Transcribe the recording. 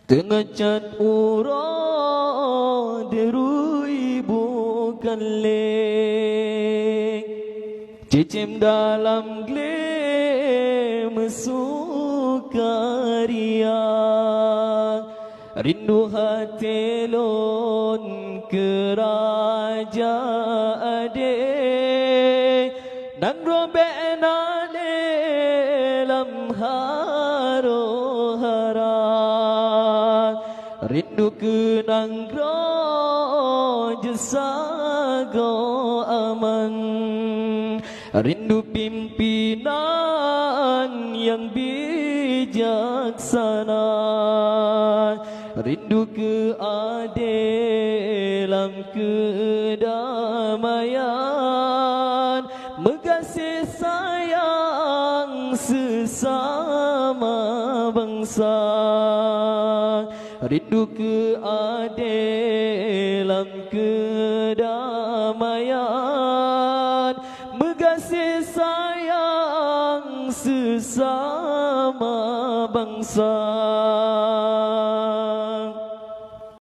Tengecat urang derui bukan lek, cicim dalam glem sukaria, rindu hati lon keraja ade, dan robek nale lam haro hara. Rindu kenang jesago aman, rindu pimpinan yang bijaksana, rindu keadilan kedamaian, mengasihi sayang sesama bangsa. Rindu keadilan kedamaian, mengasihi sayang sesama bangsa.